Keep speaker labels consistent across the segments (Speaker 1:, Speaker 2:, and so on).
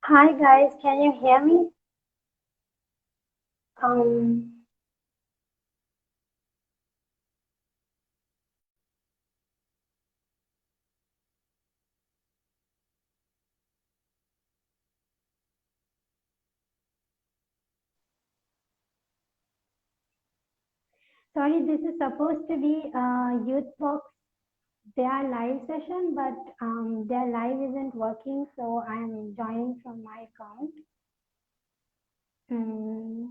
Speaker 1: Hi guys, can you hear me? Um, Sorry, this is supposed to be Youth Box, their live session, but their live isn't working, so I'm joining from my account. Mm,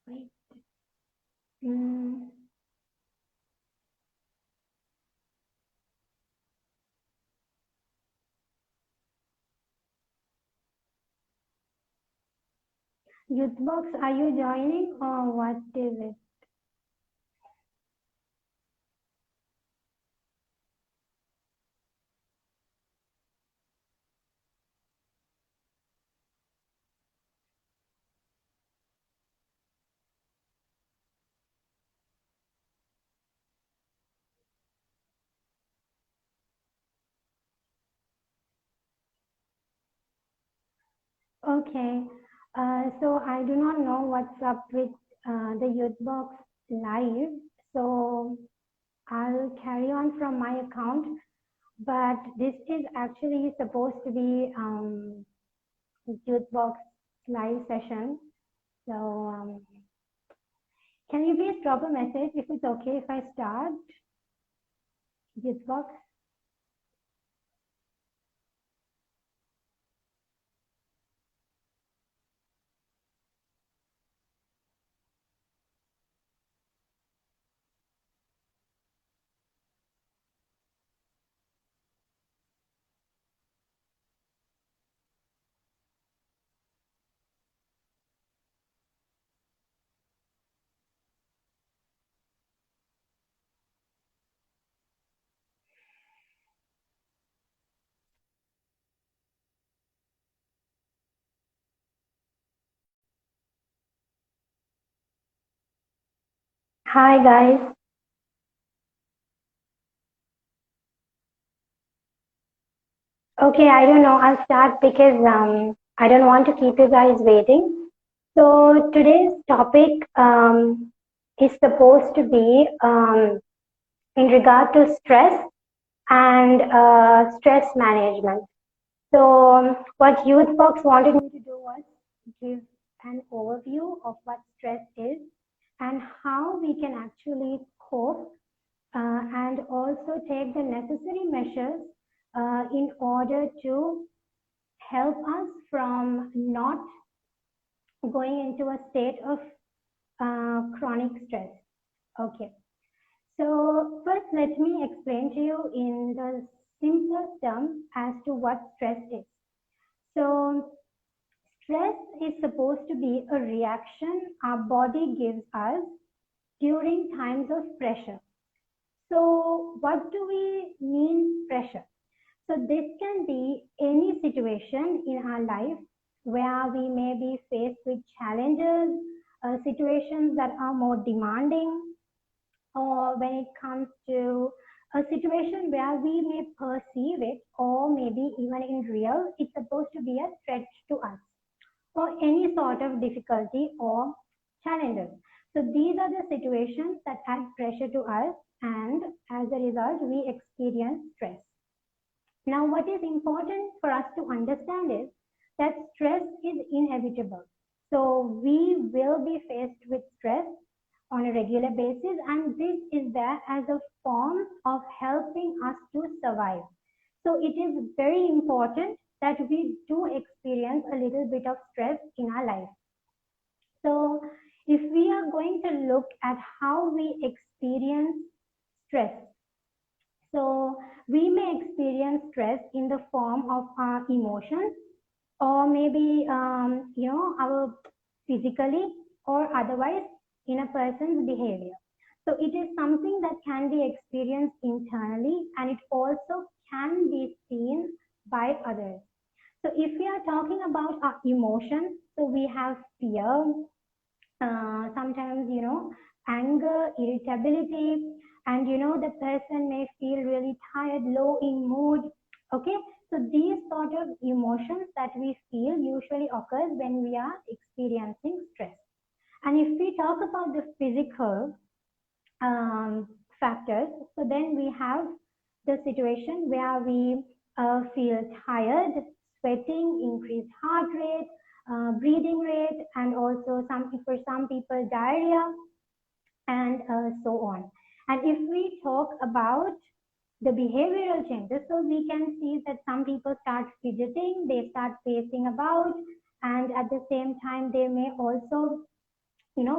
Speaker 1: Wait. Mm, Youth Box, are you joining or what is it? Okay, so I do not know what's up with the Youth Box live, so I'll carry on from my account. But this is actually supposed to be Youth Box live session. So can you please drop a message if it's okay if I start Youth Box? Hi guys. Okay, I don't know. I'll start because I don't want to keep you guys waiting. So today's topic is supposed to be in regard to stress and stress management. So, what Youth Box wanted me to do was give an overview of what stress is and how we can actually cope and also take the necessary measures in order to help us from not going into a state of chronic stress. Okay, so first let me explain to you in the simplest terms as to what stress is. So, stress is supposed to be a reaction our body gives us during times of pressure. So, what do we mean pressure? So, this can be any situation in our life where we may be faced with challenges, situations that are more demanding, or when it comes to a situation where we may perceive it, or maybe even in real, it's supposed to be a threat to us or any sort of difficulty or challenges. So these are the situations that add pressure to us, and as a result, we experience stress. Now, what is important for us to understand is that stress is inevitable. So we will be faced with stress on a regular basis, and this is there as a form of helping us to survive. So it is very important that we do experience a little bit of stress in our life. So if we are going to look at how we experience stress, so we may experience stress in the form of our emotions, or maybe our physically or otherwise in a person's behavior. So it is something that can be experienced internally, and it also can be seen by others. So if we are talking about our emotions, so we have fear, sometimes anger, irritability, and the person may feel really tired, low in mood. Okay, so these sort of emotions that we feel usually occurs when we are experiencing stress. And if we talk about the physical factors, so then we have the situation where we feel tired, sweating, increased heart rate, breathing rate, and also for some people diarrhea, and so on. And if we talk about the behavioral changes, so we can see that some people start fidgeting, they start pacing about, and at the same time they may also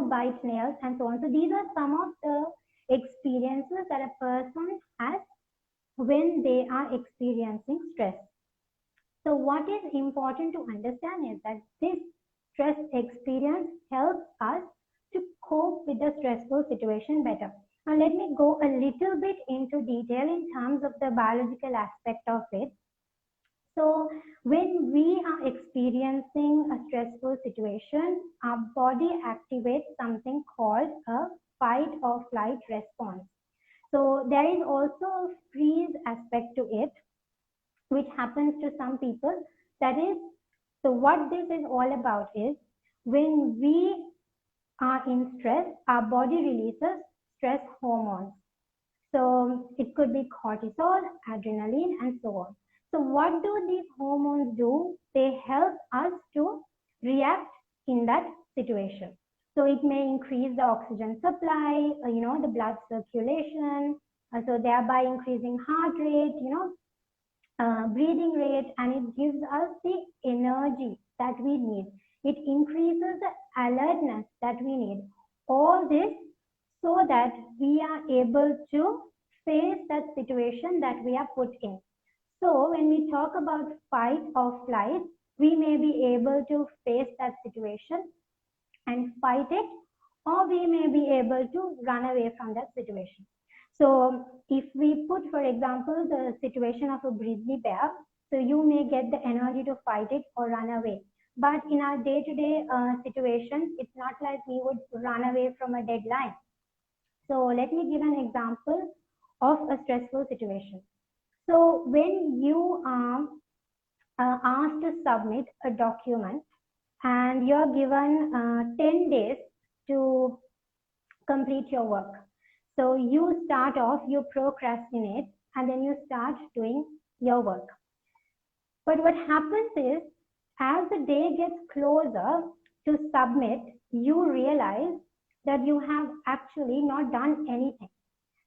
Speaker 1: bite nails and so on. So these are some of the experiences that a person has when they are experiencing stress. So what is important to understand is that this stress experience helps us to cope with the stressful situation better. Now let me go a little bit into detail in terms of the biological aspect of it. So when we are experiencing a stressful situation, our body activates something called a fight or flight response. So there is also a freeze aspect to it, which happens to some people. That is, so what this is all about is when we are in stress, our body releases stress hormones. So it could be cortisol, adrenaline, and so on. So what do these hormones do? They help us to react in that situation. So it may increase the oxygen supply, the blood circulation, so thereby increasing heart rate, breathing rate, and it gives us the energy that we need. It increases the alertness that we need. All this so that we are able to face that situation that we are put in. So when we talk about fight or flight, we may be able to face that situation and fight it, or we may be able to run away from that situation. So if we put, for example, the situation of a grizzly bear, so you may get the energy to fight it or run away. But in our day-to-day situations, it's not like we would run away from a deadline. So let me give an example of a stressful situation. So when you are asked to submit a document and you're given 10 days to complete your work. So you start off, you procrastinate, and then you start doing your work. But what happens is, as the day gets closer to submit, you realize that you have actually not done anything.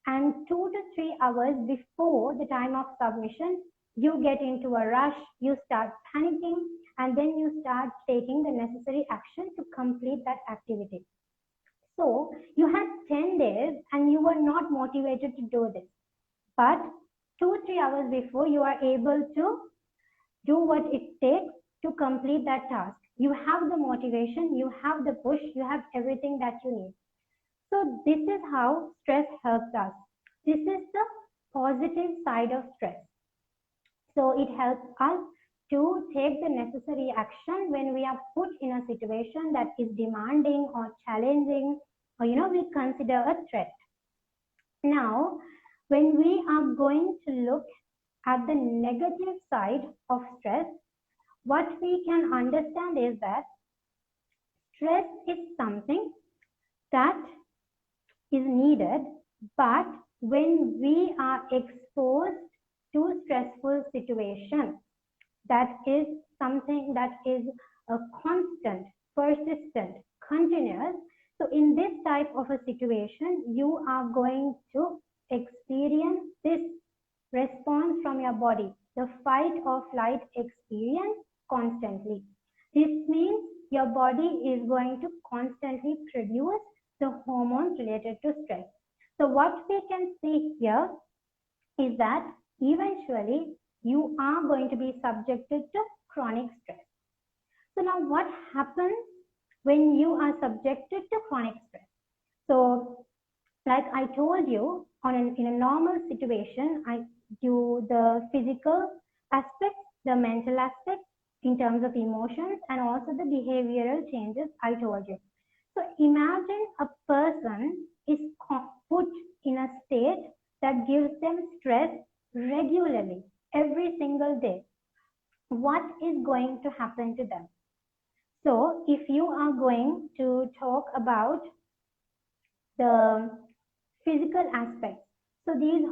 Speaker 1: And 2 to 3 hours before the time of submission, you get into a rush, you start panicking, and then you start taking the necessary action to complete that activity. So you had 10 days and you were not motivated to do this. But 2-3 hours before, you are able to do what it takes to complete that task. You have the motivation, you have the push, you have everything that you need. So this is how stress helps us. This is the positive side of stress. So it helps us to take the necessary action when we are put in a situation that is demanding or challenging, or we consider a threat. Now, when we are going to look at the negative side of stress, what we can understand is that stress is something that is needed, but when we are exposed to stressful situations, that is something that is a constant, persistent, continuous. So in this type of a situation, you are going to experience this response from your body, the fight or flight experience constantly. This means your body is going to constantly produce the hormones related to stress. So what we can see here is that eventually you are going to be subjected to chronic stress. So now what happens when you are subjected to chronic stress? So like I told you, in a normal situation, I do the physical aspect, the mental aspect in terms of emotions, and also the behavioral changes I told you. So imagine a person is put in a state that gives them stress regularly, every single day. What is going to happen to them? So if you are going to talk about the physical aspects, so these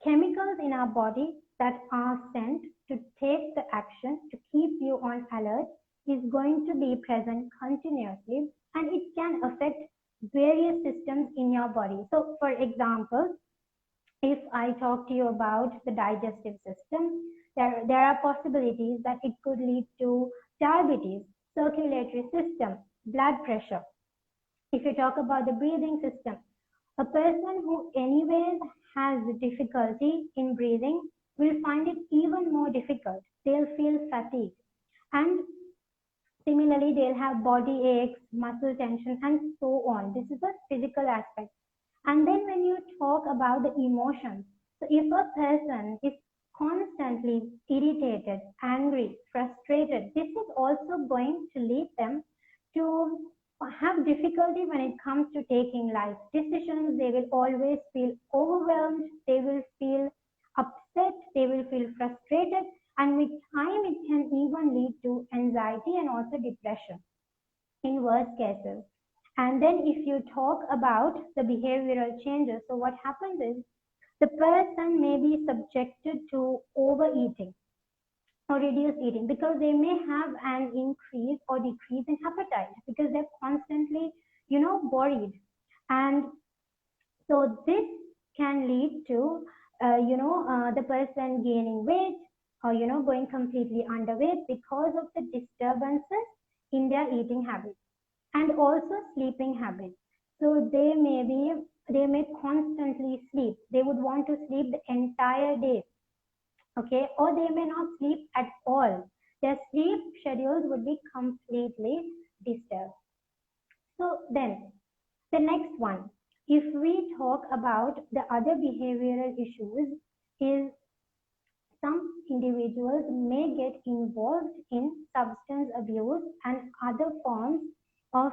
Speaker 1: chemicals in our body that are sent to take the action to keep you on alert is going to be present continuously, and it can affect various systems in your body. So for example, if I talk to you about the digestive system, there are possibilities that it could lead to diabetes, circulatory system, blood pressure. If you talk about the breathing system, a person who anyways has difficulty in breathing will find it even more difficult. They'll feel fatigued. And similarly, they'll have body aches, muscle tension, and so on. This is a physical aspect. And then when you talk about the emotions, so if a person is constantly irritated, angry, frustrated, this is also going to lead them to have difficulty when it comes to taking life decisions. They will always feel overwhelmed, they will feel upset, they will feel frustrated, and with time it can even lead to anxiety and also depression in worst cases. And then if you talk about the behavioral changes, so what happens is the person may be subjected to overeating or reduced eating because they may have an increase or decrease in appetite because they're constantly, worried. And so this can lead to, the person gaining weight or, going completely underweight because of the disturbances in their eating habits and also sleeping habits. So they may constantly sleep. They would want to sleep the entire day, okay, or they may not sleep at all. Their sleep schedules would be completely disturbed. So then the next one, if we talk about the other behavioral issues, is some individuals may get involved in substance abuse and other forms of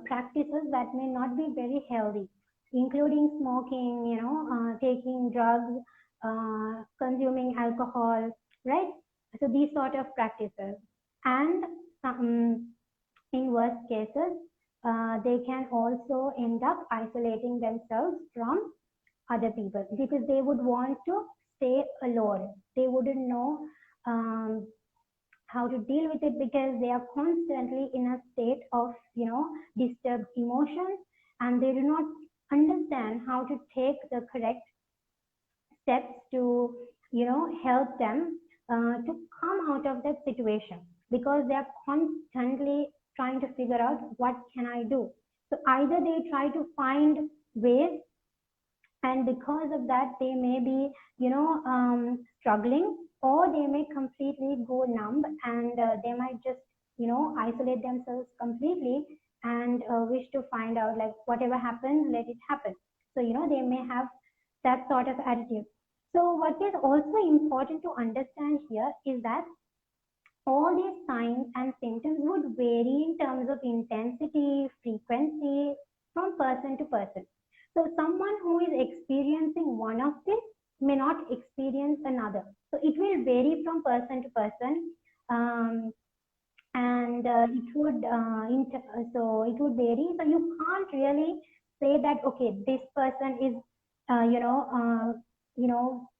Speaker 1: practices that may not be very healthy, including smoking, taking drugs, consuming alcohol, right? So these sort of practices. And in worst cases, they can also end up isolating themselves from other people because they would want to stay alone. They wouldn't know um, how to deal with it because they are constantly in a state of disturbed emotions, and they do not understand how to take the correct steps to help them to come out of that situation because they are constantly trying to figure out what can I do. So either they try to find ways, and because of that they may be struggling, or they may completely go numb, and they might just isolate themselves completely and wish to find out like whatever happens, let it happen. So they may have that sort of attitude. So what is also important to understand here is that all these signs and symptoms would vary in terms of intensity, frequency from person to person. So someone who is experiencing one of these may not experience another. So it will vary from person to person. And it would so it would vary. So you can't really say that okay, this person is uh, you know uh,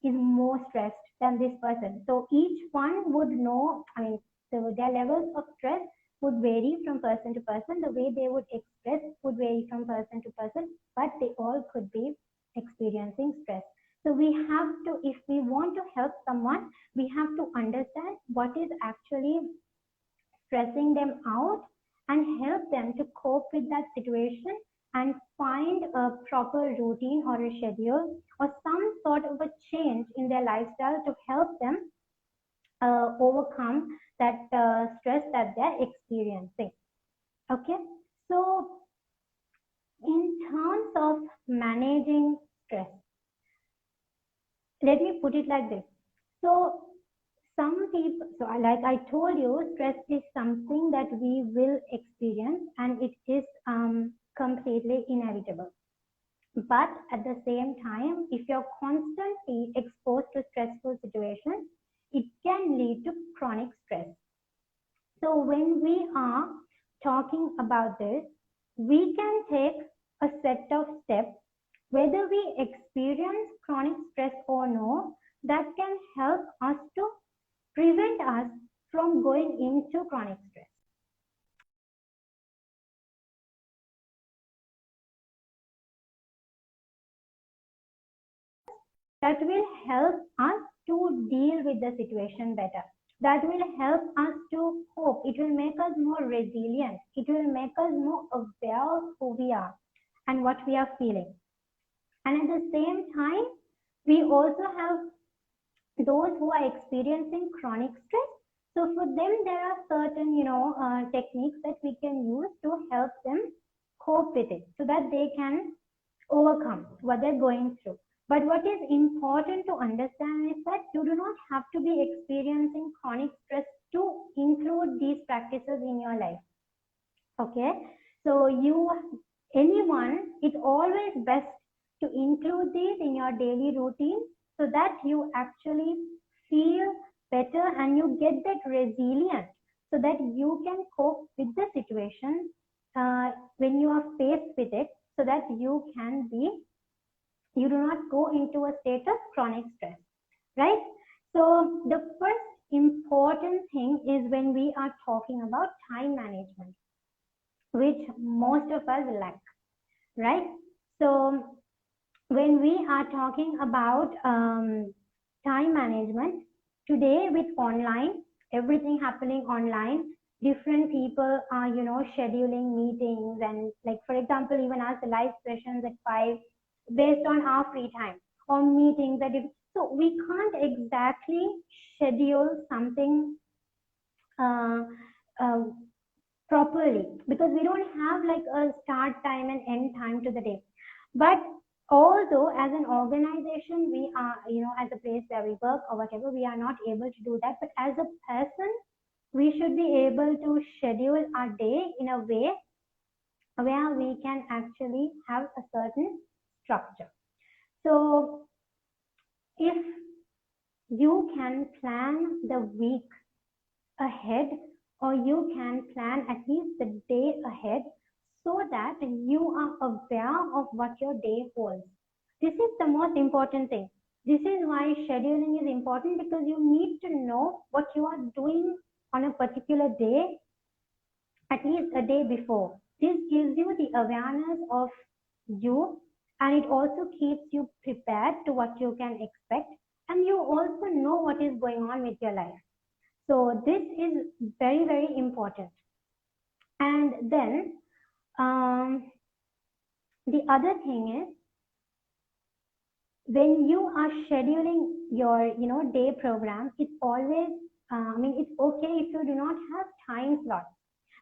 Speaker 1: is more stressed than this person. So each one would know, I mean, so their levels of stress would vary from person to person. The way they would express would vary from person to person, but they all could be experiencing stress. So we have to, if we want to help someone, we have to understand what is actually stressing them out and help them to cope with that situation and find a proper routine or a schedule or some sort of a change in their lifestyle to help them overcome that stress that they're experiencing. Okay, so in terms of managing stress, let me put it like this. So some people, so like I told you, stress is something that we will experience and it is completely inevitable. But at the same time, if you're constantly exposed to stressful situations, it can lead to chronic stress. So when we are talking about this, we can take a set of steps, whether we experience chronic stress or no, that can help us to prevent us from going into chronic stress. That will help us to deal with the situation better. That will help us to cope. It will make us more resilient. It will make us more aware of who we are and what we are feeling. And at the same time, we also have those who are experiencing chronic stress. So for them, there are certain, techniques that we can use to help them cope with it so that they can overcome what they're going through. But what is important to understand is that you do not have to be experiencing chronic stress to include these practices in your life. Okay, so anyone, it's always best to include these in your daily routine so that you actually feel better and you get that resilience so that you can cope with the situation when you are faced with it, so that you do not go into a state of chronic stress, right? So the first important thing is when we are talking about time management, which most of us lack, right? So when we are talking about time management today with online, everything happening online, different people are, scheduling meetings and like, for example, even as the live sessions at 5 based on our free time or meetings that so we can't exactly schedule something uh, uh, properly because we don't have like a start time and end time to the day. But although as an organization we are, as a place where we work or whatever, we are not able to do that, but as a person we should be able to schedule our day in a way where we can actually have a certain structure. So if you can plan the week ahead, or you can plan at least the day ahead so that you are aware of what your day holds. This is the most important thing. This is why scheduling is important, because you need to know what you are doing on a particular day at least a day before. This gives you the awareness of you, and it also keeps you prepared to what you can expect, and you also know what is going on with your life. So this is very, very important. And then the other thing is, when you are scheduling your, day program, it's always, it's okay if you do not have time slots,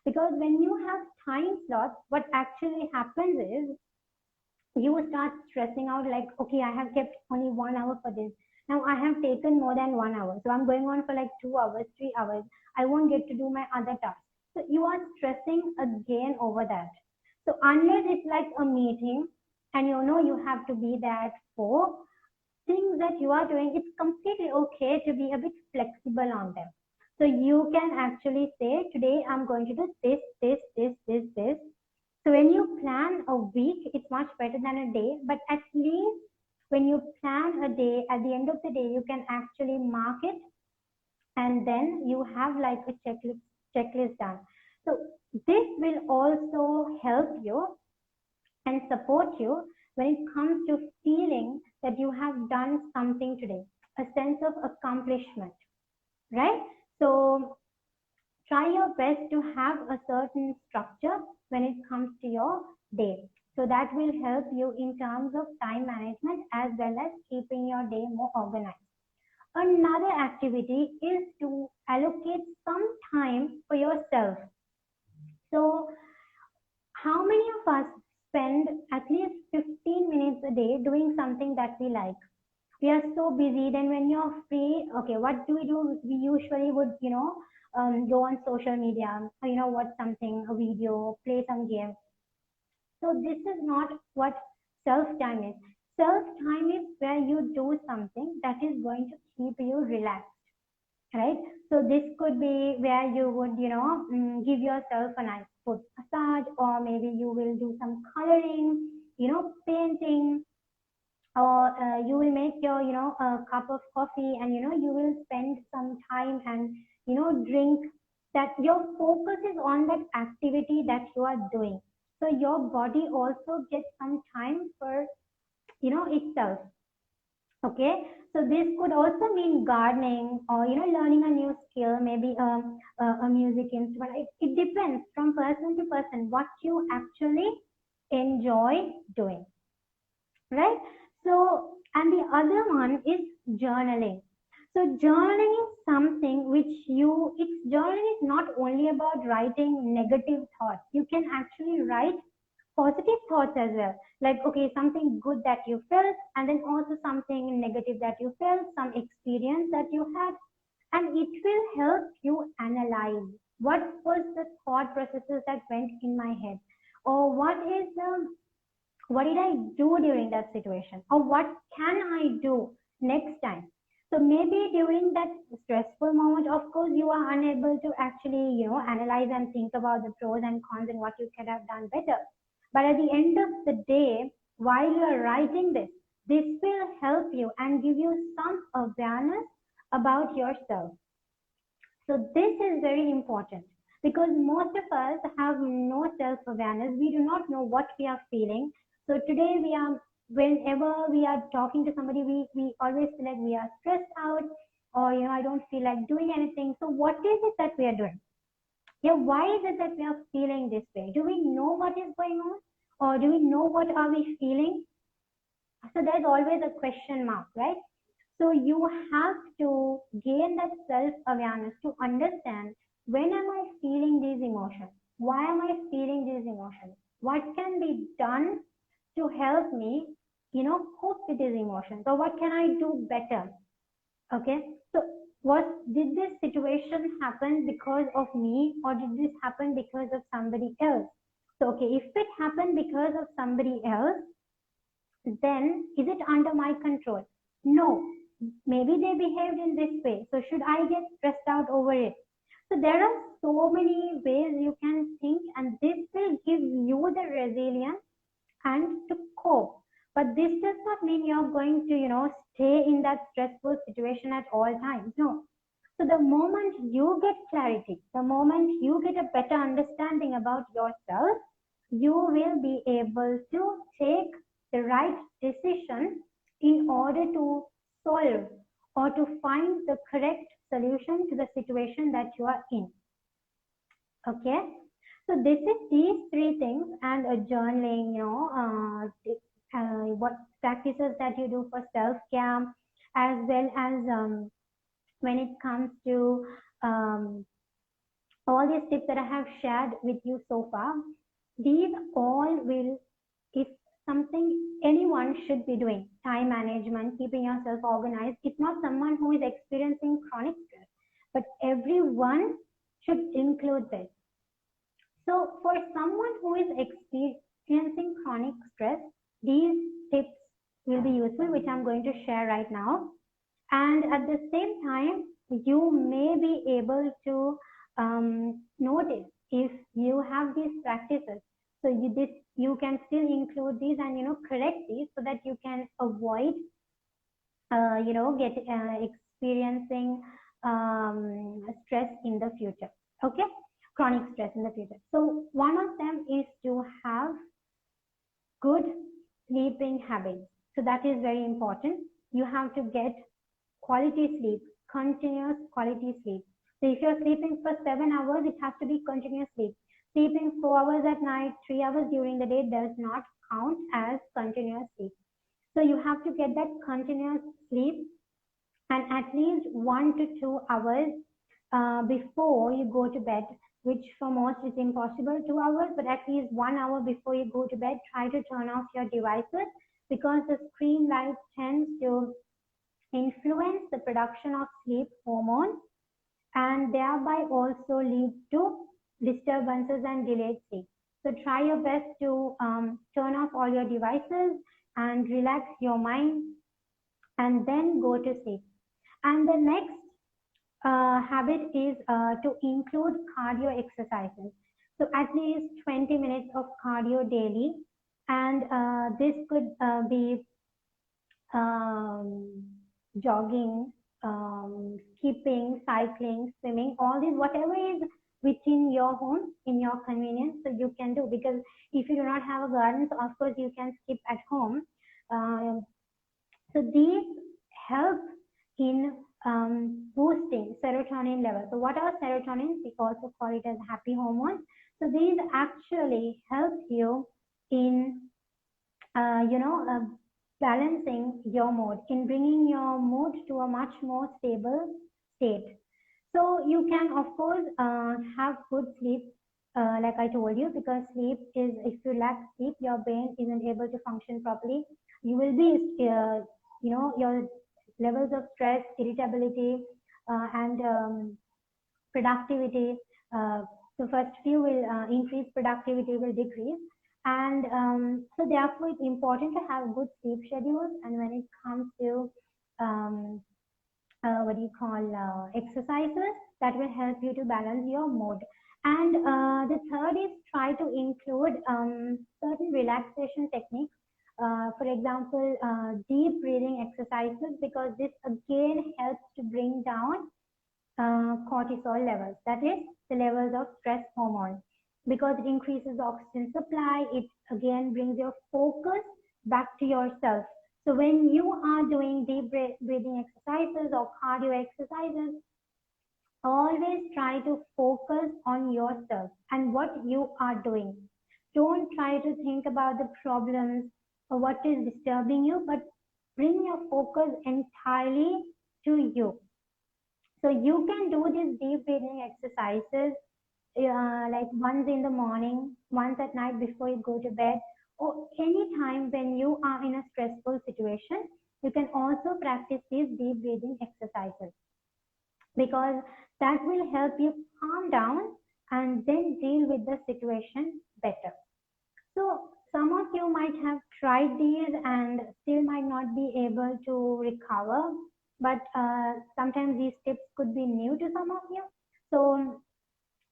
Speaker 1: because when you have time slots, what actually happens is you start stressing out like, okay, I have kept only 1 hour for this. Now I have taken more than 1 hour. So I'm going on for like 2 hours, 3 hours. I won't get to do my other tasks. So you are stressing again over that. So unless it's like a meeting and you have to be there for things that you are doing, it's completely okay to be a bit flexible on them. So you can actually say, today I'm going to do this, this, this, this, this. So when you plan a week, it's much better than a day, but at least when you plan a day, at the end of the day, you can actually mark it, and then you have like a checklist done. So this will also help you and support you when it comes to feeling that you have done something today, a sense of accomplishment, right? So try your best to have a certain structure when it comes to your day. So that will help you in terms of time management as well as keeping your day more organized. Another activity is to allocate some time for yourself. So how many of us spend at least 15 minutes a day doing something that we like? We are so busy. Then when you're free, okay, what do? We usually would, go on social media, watch something, a video, play some game. So this is not what self-time is. Self-time is where you do something that is going to keep you relaxed, right? So this could be where you would, give yourself a nice foot massage, or maybe you will do some coloring, painting, or you will make your, a cup of coffee, and you will spend some time and drink that. Your focus is on that activity that you are doing, so your body also gets some time for itself. Okay, so this could also mean gardening, or learning a new skill, maybe a music instrument. It depends from person to person what you actually enjoy doing, right? So, and the other one is journaling. So journaling is something which it's journaling is not only about writing negative thoughts. You can actually write positive thoughts as well. Like, okay, something good that you felt, and then also something negative that you felt, some experience that you had, and it will help you analyze what was the thought processes that went in my head, or what did I do during that situation? Or what can I do next time? So maybe during that stressful moment, of course, you are unable to actually, analyze and think about the pros and cons and what you could have done better. But at the end of the day, while you are writing this will help you and give you some awareness about yourself. So this is very important, because most of us have no self-awareness. We do not know what we are feeling. So today whenever we are talking to somebody, we always feel like we are stressed out, or, I don't feel like doing anything. So what is it that we are doing? Yeah, why is it that we are feeling this way? Do we know what is going on? Or do we know what are we feeling? So there's always a question mark, right? So you have to gain that self-awareness to understand, when am I feeling these emotions? Why am I feeling these emotions? What can be done to help me, cope with these emotions? Or what can I do better? Okay. So did this situation happen because of me, or did this happen because of somebody else? So, okay, if it happened because of somebody else, then is it under my control? No. Maybe they behaved in this way. So should I get stressed out over it? So there are so many ways you can think, and this will give you the resilience and to cope. But this does not mean you're going to, stay in that stressful situation at all times. No. So the moment you get clarity, the moment you get a better understanding about yourself, you will be able to take the right decision in order to solve or to find the correct solution to the situation that you are in. Okay. So this is these three things, and a journaling, what practices that you do for self-care, as well as when it comes to all these tips that I have shared with you so far, these all will, if something anyone should be doing, time management, keeping yourself organized. It's not someone who is experiencing chronic stress, but everyone should include this. So for someone who is experiencing chronic stress, these tips will be useful, which I'm going to share right now. And at the same time, you may be able to notice if you have these practices. So you can still include these and correct these, so that you can avoid experiencing stress in the future. Okay, chronic stress in the future. So one of them is to have good sleeping habits. So that is very important. You have to get quality sleep, continuous quality sleep. So if you're sleeping for 7 hours, it has to be continuous sleep. Sleeping 4 hours at night, 3 hours during the day does not count as continuous sleep. So you have to get that continuous sleep, and at least 1 to 2 hours before you go to bed, which for most is impossible, 2 hours, but at least 1 hour before you go to bed, try to turn off your devices, because the screen light tends to production of sleep hormone and thereby also lead to disturbances and delayed sleep. So try your best to turn off all your devices and relax your mind and then go to sleep. And the next habit is to include cardio exercises. So at least 20 minutes of cardio daily, and this could be jogging, skipping, cycling, swimming, all these, whatever is within your home, in your convenience, so you can do. Because if you do not have a garden, so of course you can skip at home. So these help in boosting serotonin levels. So what are serotonin? We also call it as happy hormones. So these actually help you in balancing your mood, in bringing your mood to a much more stable state. So you can, of course, have good sleep, like I told you, because sleep is, if you lack sleep, your brain isn't able to function properly. You will be, your levels of stress, irritability, and productivity. So first few will increase, productivity will decrease. And so therefore it's important to have good sleep schedules. And when it comes to exercises, that will help you to balance your mood. And the third is try to include certain relaxation techniques. For example, deep breathing exercises, because this again helps to bring down cortisol levels, that is the levels of stress hormone, because it increases oxygen supply. It again brings your focus back to yourself. So when you are doing deep breathing exercises or cardio exercises, always try to focus on yourself and what you are doing. Don't try to think about the problems or what is disturbing you, but bring your focus entirely to you. So you can do these deep breathing exercises like once in the morning, once at night before you go to bed, or any time when you are in a stressful situation. You can also practice these deep breathing exercises, because that will help you calm down and then deal with the situation better. So some of you might have tried these and still might not be able to recover, but sometimes these tips could be new to some of you. So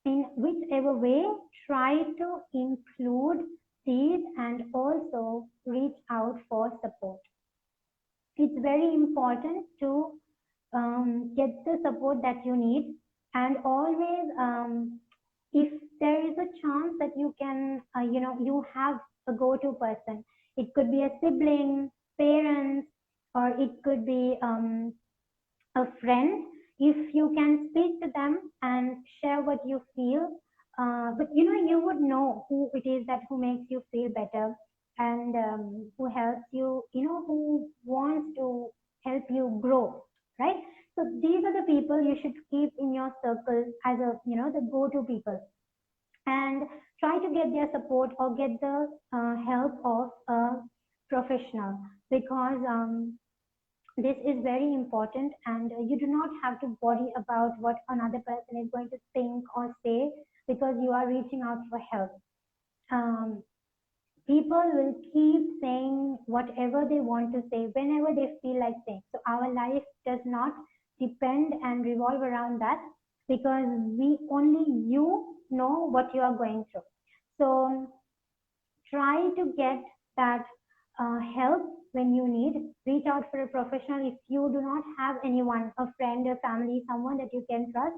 Speaker 1: in whichever way, try to include these and also reach out for support. It's very important to get the support that you need, and always if there is a chance that you can you have a go-to person. It could be a sibling, parents, or it could be a friend. If you can speak to them and share what you feel, but you would know who it is that who makes you feel better, and who helps you, who wants to help you grow, right? So these are the people you should keep in your circle as a, the go-to people, and try to get their support or get the help of a professional, because this is very important, and you do not have to worry about what another person is going to think or say, because you are reaching out for help. People will keep saying whatever they want to say whenever they feel like saying. So our life does not depend and revolve around that, because only you know what you are going through. So try to get that help when you need. Reach out for a professional. If you do not have anyone, a friend, a family, someone that you can trust,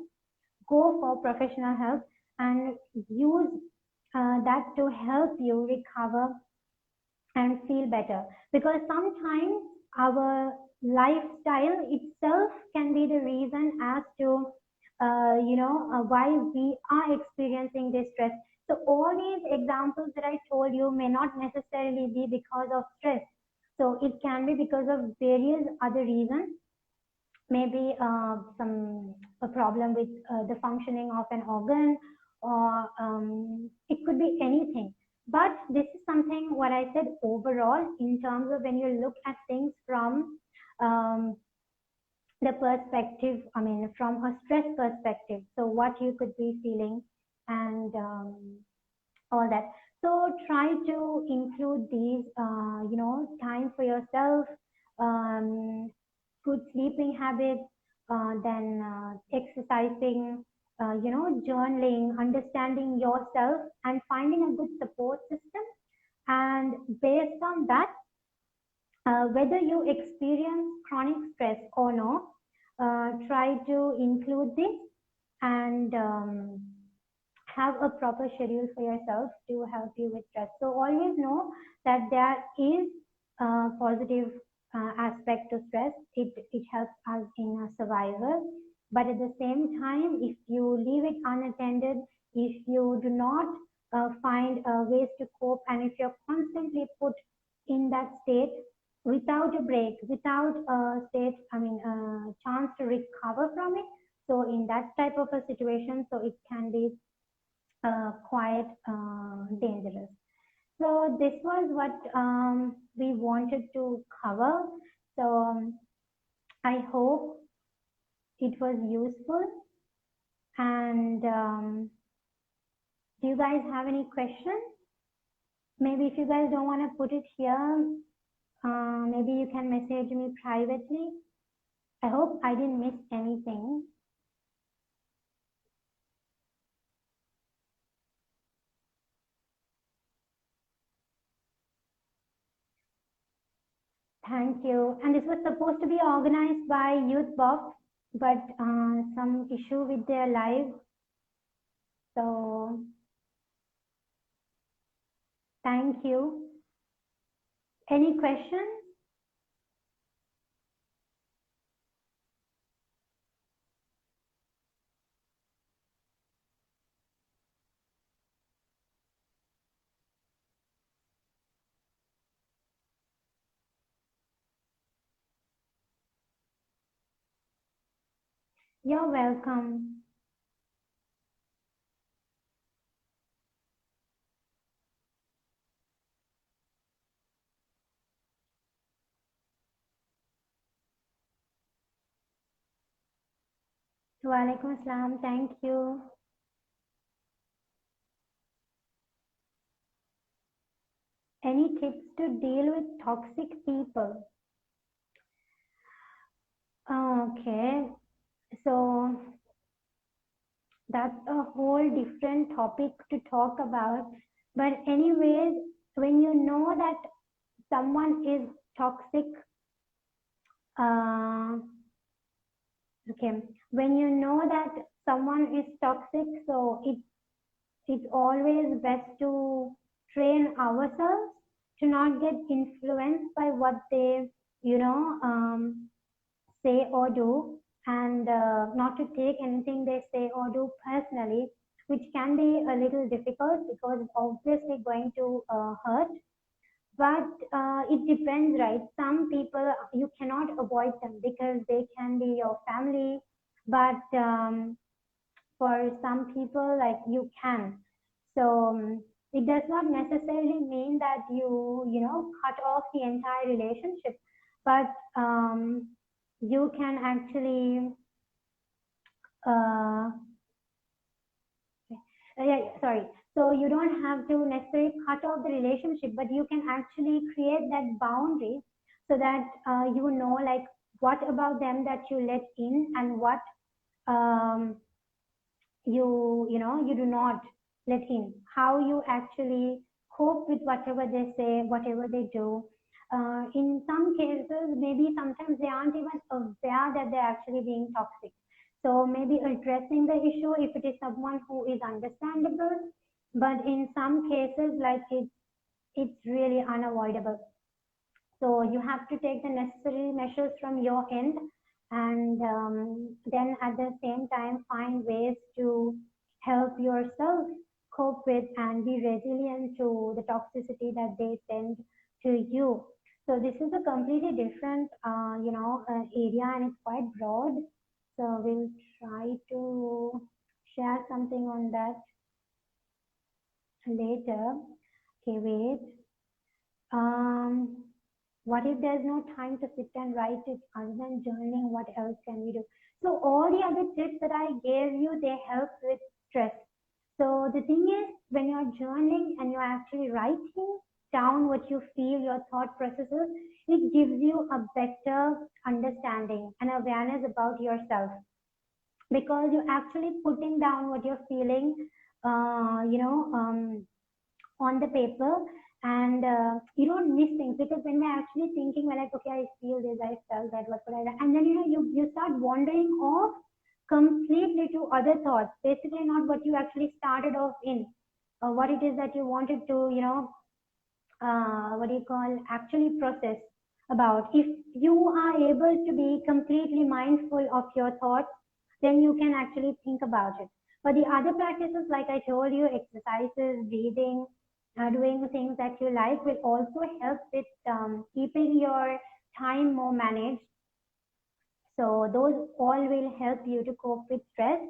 Speaker 1: go for professional help and use that to help you recover and feel better. Because sometimes our lifestyle itself can be the reason as to why we are experiencing this stress. So all these examples that I told you may not necessarily be because of stress. So it can be because of various other reasons. Maybe a problem with the functioning of an organ, or it could be anything. But this is something what I said overall, in terms of when you look at things from the perspective, I mean, from a stress perspective. So what you could be feeling and all that. So try to include these, time for yourself, good sleeping habits, then exercising, journaling, understanding yourself, and finding a good support system. And based on that, whether you experience chronic stress or no, try to include this and have a proper schedule for yourself to help you with stress. So always know that there is a positive aspect to stress. It helps us in survival. But at the same time, if you leave it unattended, if you do not find ways to cope, and if you're constantly put in that state without a break, without a state, I mean, a chance to recover from it. So in that type of a situation, so it can be quite dangerous. So this was what we wanted to cover. So I hope it was useful. And do you guys have any questions? Maybe if you guys don't want to put it here, maybe you can message me privately. I hope I didn't miss anything. Thank you. And this was supposed to be organized by Youth Box, but some issue with their live. So thank you. Any questions? You're welcome. Walaikum Assalam. Thank you. Any tips to deal with toxic people? Okay. So that's a whole different topic to talk about. But anyways, when you know that someone is toxic, okay, when you know that someone is toxic, so it's always best to train ourselves to not get influenced by what they, say or do, and not to take anything they say or do personally, which can be a little difficult because it's obviously going to hurt. But it depends, right? Some people you cannot avoid them because they can be your family, but for some people, like you can. So it does not necessarily mean that you cut off the entire relationship, but you can actually uh, yeah, sorry. So you don't have to necessarily cut off the relationship, but you can actually create that boundary so that you know, like, what about them that you let in and what um, you do not let in. How you actually cope with whatever they say, whatever they do. In some cases, maybe sometimes they aren't even aware that they're actually being toxic. So maybe addressing the issue if it is someone who is understandable, but in some cases, like it's really unavoidable. So you have to take the necessary measures from your end, and then at the same time find ways to help yourself cope with and be resilient to the toxicity that they send to you. So this is a completely different, area, and it's quite broad. So we'll try to share something on that later. Okay, wait. Um, What if there's no time to sit and write it other than journaling? What else can we do? So all the other tips that I gave you, they help with stress. So the thing is, when you're journaling and you're actually writing down what you feel, your thought processes, it gives you a better understanding and awareness about yourself, because you're actually putting down what you're feeling, on the paper, and you don't miss things, because when we're actually thinking, we're like, okay, I feel this, I felt that, what could I do? And then you start wandering off completely to other thoughts, basically not what you actually started off in, or what it is that you wanted to, what do you call, actually process about. If you are able to be completely mindful of your thoughts, then you can actually think about it. But the other practices, like I told you, exercises, breathing, doing things that you like, will also help with keeping your time more managed. So those all will help you to cope with stress.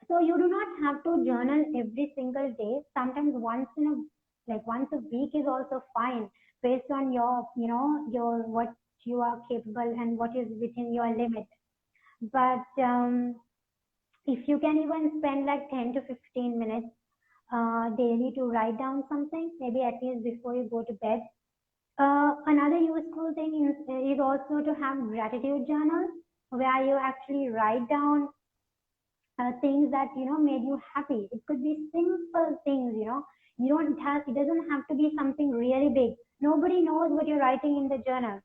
Speaker 1: So you do not have to journal every single day. Sometimes once a week is also fine, based on your, your what you are capable and what is within your limit. But if you can even spend like 10 to 15 minutes daily to write down something, maybe at least before you go to bed. Another useful thing is also to have gratitude journals, where you actually write down things that made you happy. It could be simple things. You don't have, it doesn't have to be something really big. Nobody knows what you're writing in the journal.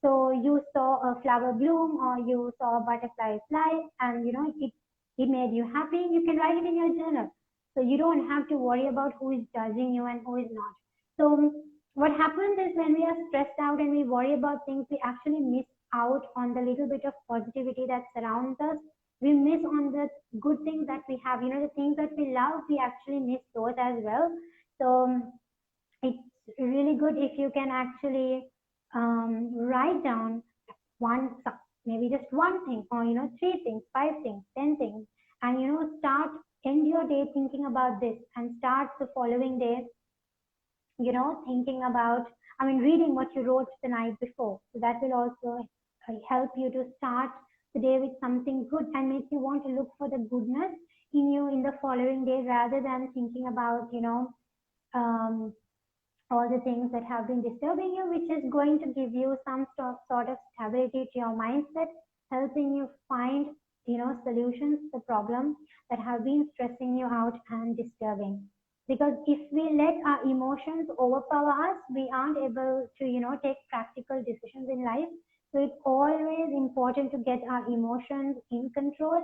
Speaker 1: So you saw a flower bloom, or you saw a butterfly fly, and it made you happy. You can write it in your journal. So you don't have to worry about who is judging you and who is not. So what happens is, when we are stressed out and we worry about things, we actually miss out on the little bit of positivity that surrounds us. We miss on the good things that we have. The things that we love, we actually miss those as well. So it's really good if you can actually write down one, maybe just one thing, or 3 things, 5 things, 10 things, and start, end your day thinking about this, and start the following day thinking about, reading what you wrote the night before. So that will also help you to start the day with something good, and make you want to look for the goodness in you in the following day, rather than thinking about um, all the things that have been disturbing you, which is going to give you some sort of stability to your mindset, helping you find solutions to the problems that have been stressing you out and disturbing. Because if we let our emotions overpower us, we aren't able to take practical decisions in life. So it's always important to get our emotions in control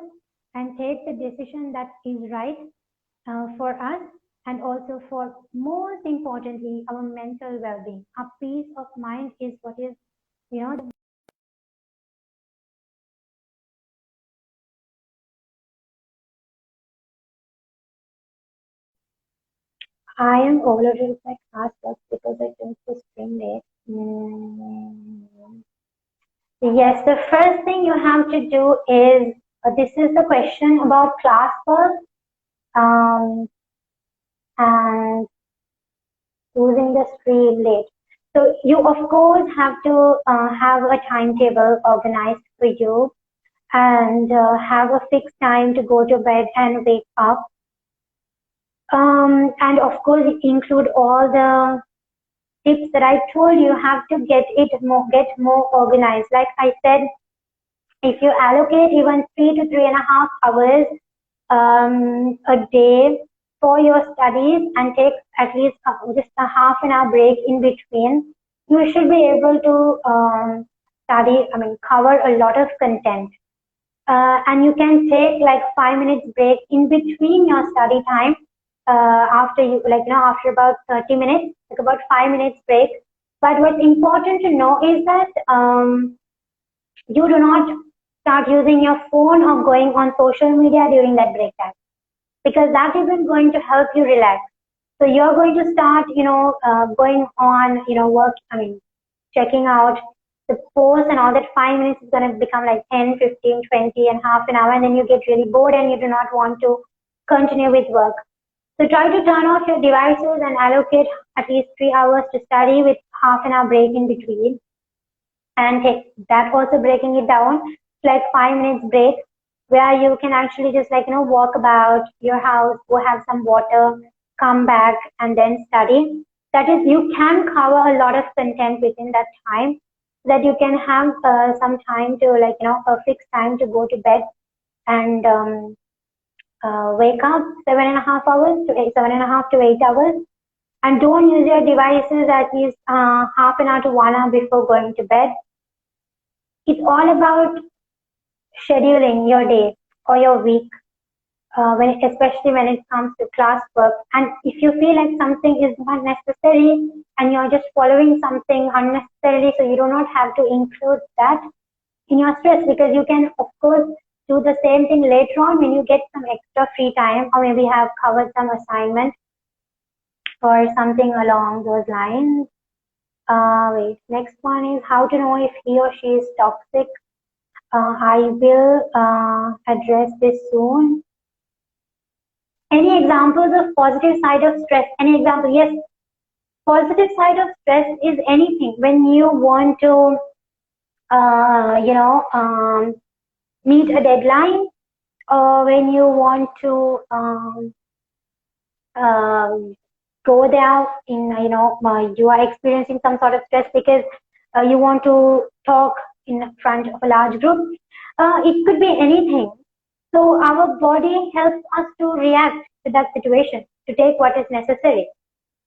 Speaker 1: and take the decision that is right for us, and also, for most importantly, our mental well-being. Our peace of mind is what is, I am overloaded by classwork because I took the spring day. Yes, the first thing you have to do is, this is the question about classwork, and choosing the stream late. So you of course have to have a timetable organized for you, and have a fixed time to go to bed and wake up. And of course, include all the tips that I told you. Have to get more organized. Like I said, if you allocate even 3 to 3.5 hours a day for your studies, and take at least just a half an hour break in between, you should be able to cover a lot of content. And you can take like 5 minutes break in between your study time, after after about 30 minutes, like about 5 minutes break. But what's important to know is that you do not start using your phone or going on social media during that break time, because that isn't going to help you relax. So you're going to start, going on, checking out the post, and all that. 5 minutes is going to become like 10, 15, 20, and half an hour, and then you get really bored and you do not want to continue with work. So try to turn off your devices and allocate at least 3 hours to study, with half an hour break in between. and take that also breaking it down like 5 minutes break where you can actually just like walk about your house, go have some water, come back and then study. That is, you can cover a lot of content within that time so that you can have some time to like a fixed time to go to bed and wake up 7.5 hours to 8 and don't use your devices at least half an hour to 1 hour before going to bed. It's all about scheduling your day or your week, especially when it comes to classwork. And if you feel like something is not necessary and you're just following something unnecessarily, so you do not have to include that in your stress, because you can, of course, do the same thing later on when you get some extra free time or maybe have covered some assignment or something along those lines. Wait, next one is how to know if he or she is toxic. I will address this soon. Any examples of positive side of stress? Any example? Yes. Positive side of stress is anything when you want to, meet a deadline, or when you want to go there in, you are experiencing some sort of stress because you want to talk in front of a large group. It could be anything. So our body helps us to react to that situation, to take what is necessary.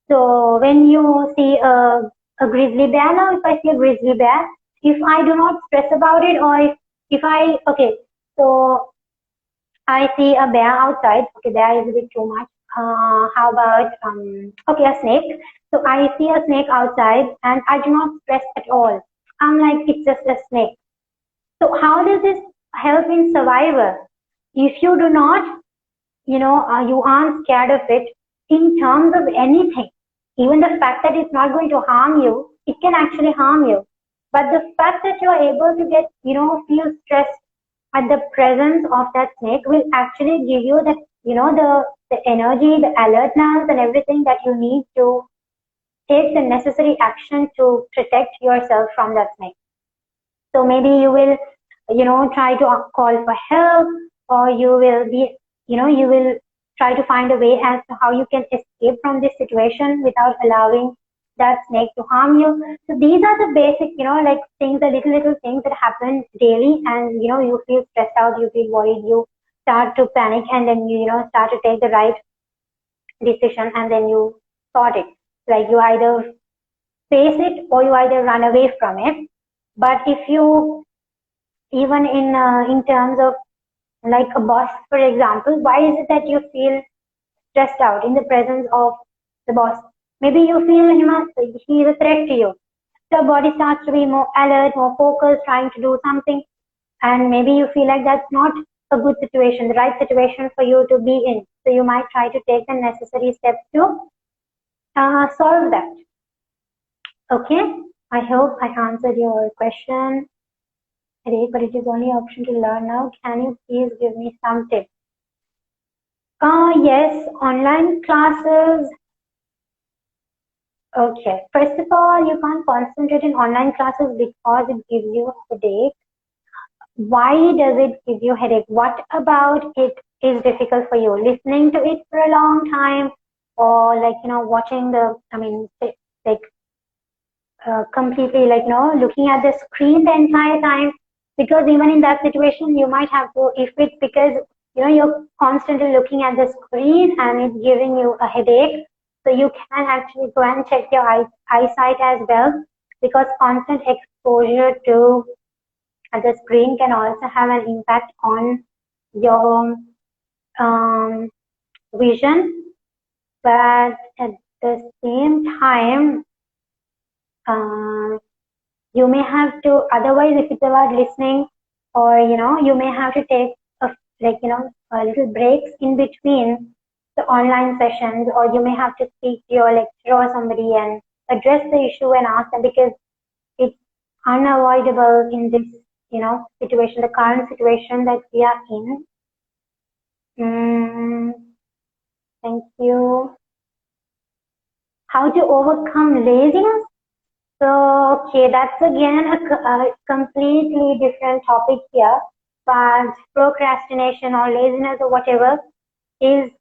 Speaker 1: So when you see a grizzly bear, now if I see a grizzly bear, if I do not stress about it, or if I, okay, so I see a bear outside, okay, bear is a bit too much. How about, okay, a snake. So I see a snake outside and I do not stress at all. I'm like, it's just a snake. So how does this help in survival? If you do not, you aren't scared of it in terms of anything, even the fact that it's not going to harm you, it can actually harm you. But the fact that you're able to get, feel stressed at the presence of that snake will actually give you that, the energy, the alertness and everything that you need to take the necessary action to protect yourself from that snake. So maybe you will, try to call for help, or you will be, you will try to find a way as to how you can escape from this situation without allowing that snake to harm you. So these are the basic, like things, the little things that happen daily, and you feel stressed out, you feel worried, you start to panic, and then you start to take the right decision, and then you sort it. Like you either face it or you either run away from it. But if you, even in terms of like a boss, for example, why is it that you feel stressed out in the presence of the boss? Maybe you feel he is a threat to you. The body starts to be more alert, more focused, trying to do something, and maybe you feel like that's not a good situation, the right situation for you to be in. So you might try to take the necessary steps to solve that. Okay, I hope I answered your question. But it is only option to learn now. Can you please give me some tips? Yes, online classes. Okay, first of all, you can't concentrate in online classes because it gives you a headache. Why does it give you a headache? What about it is difficult for you? Listening to it for a long time, or like, watching the, like completely like, looking at the screen the entire time? Because even in that situation, you might have to, if it's because, you're constantly looking at the screen and it's giving you a headache, so you can actually go and check your eyesight as well, because constant exposure to the screen can also have an impact on your vision. But at the same time, you may have to, otherwise if it's about listening, or you may have to take a little breaks in between the online sessions, or you may have to speak to your lecturer or somebody and address the issue and ask them, because it's unavoidable in this situation, the current situation that we are in. Thank you. How to overcome laziness? So, okay, that's again a completely different topic here. But procrastination or laziness or whatever is,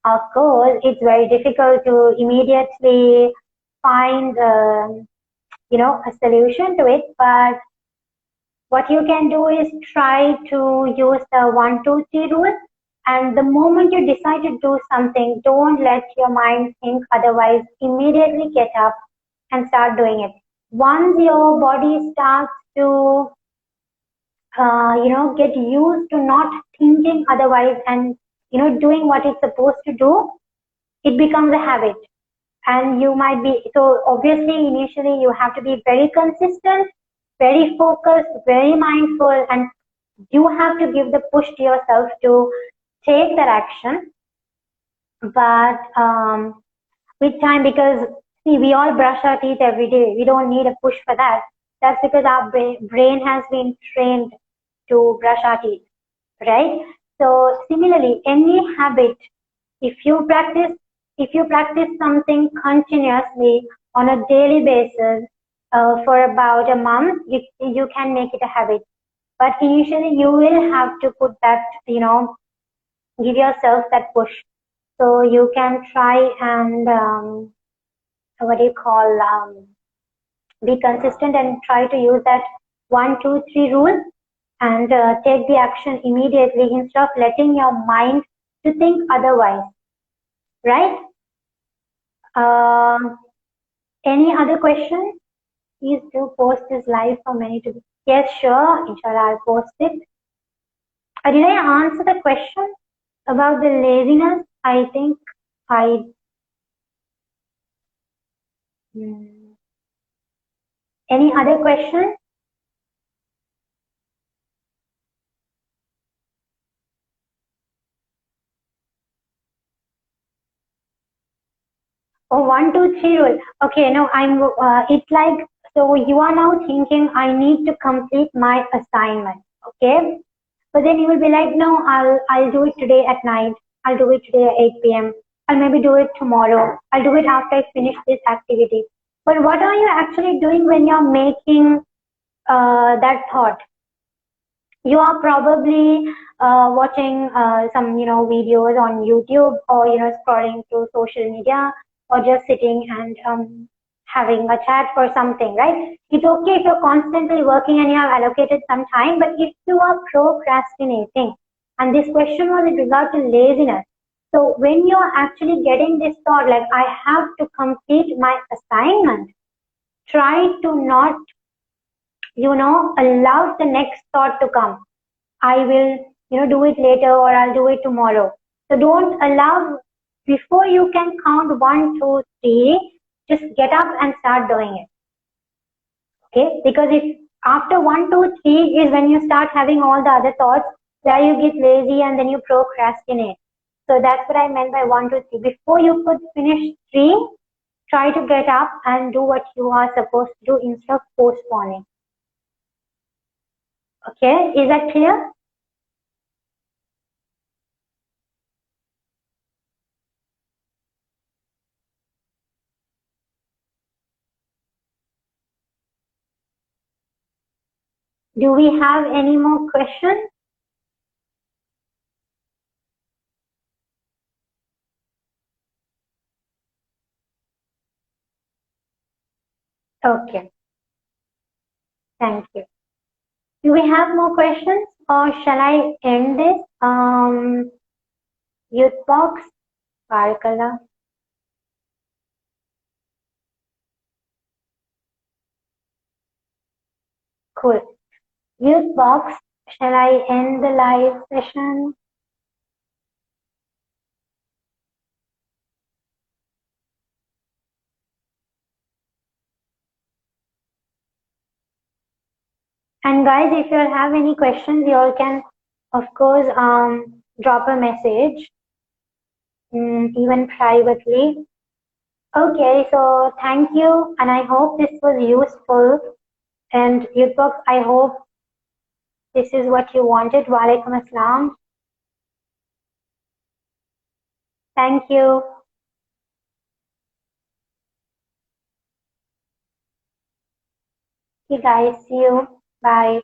Speaker 1: of course, it's very difficult to immediately find, a solution to it. But what you can do is try to use the 1, 2, 3 rule. And the moment you decide to do something, don't let your mind think otherwise. Immediately get up and start doing it. Once your body starts to, get used to not thinking otherwise and, doing what it's supposed to do, it becomes a habit. And you might be, so obviously initially you have to be very consistent, very focused, very mindful, and you have to give the push to yourself to take that action. But with time, because see, we all brush our teeth every day, we don't need a push for that. That's because our brain has been trained to brush our teeth, right? So similarly, any habit, if you practice if you practice something continuously on a daily basis for about a month, you can make it a habit. But initially, you will have to put that, give yourself that push. So you can try and what do you call be consistent and try to use that 1, 2, 3 rule and take the action immediately instead of letting your mind to think otherwise, right? Um, any other questions? Please do post this live for many to. Yes, sure. Inshallah, I'll post it. Did I answer the question about the laziness? I think I. Hmm. Any other question? Oh, 1, 2, 3 rule. Okay, no, I'm. It's like, so you are now thinking I need to complete my assignment. Okay, but then you will be like, no, I'll do it today at night. I'll do it today at 8 p.m. I'll maybe do it tomorrow. I'll do it after I finish this activity. But what are you actually doing when you're making that thought? You are probably watching some, videos on YouTube, or, scrolling through social media, or just sitting and having a chat or something, right? It's okay if you're constantly working and you have allocated some time, but if you are procrastinating, and this question was in regard to laziness. So when you're actually getting this thought, like I have to complete my assignment, try to not, allow the next thought to come. I will, do it later, or I'll do it tomorrow. So don't allow, before you can count 1, 2, 3, just get up and start doing it. Okay? Because if after 1, 2, 3 is when you start having all the other thoughts, where you get lazy and then you procrastinate. So that's what I meant by 1, 2, 3. Before you could finish 3, try to get up and do what you are supposed to do instead of postponing. Okay? Is that clear? Do we have any more questions? Okay, thank you. Do we have more questions, or shall I end this? Youth box, Barakallah. Cool. Youth box, shall I end the live session? And guys, if you all have any questions, you all can, of course, drop a message, even privately. Okay, so thank you, and I hope this was useful. And Youth box, I hope this is what you wanted. Wa alaikum assalam. Thank you. Okay, guys, see you. Bye.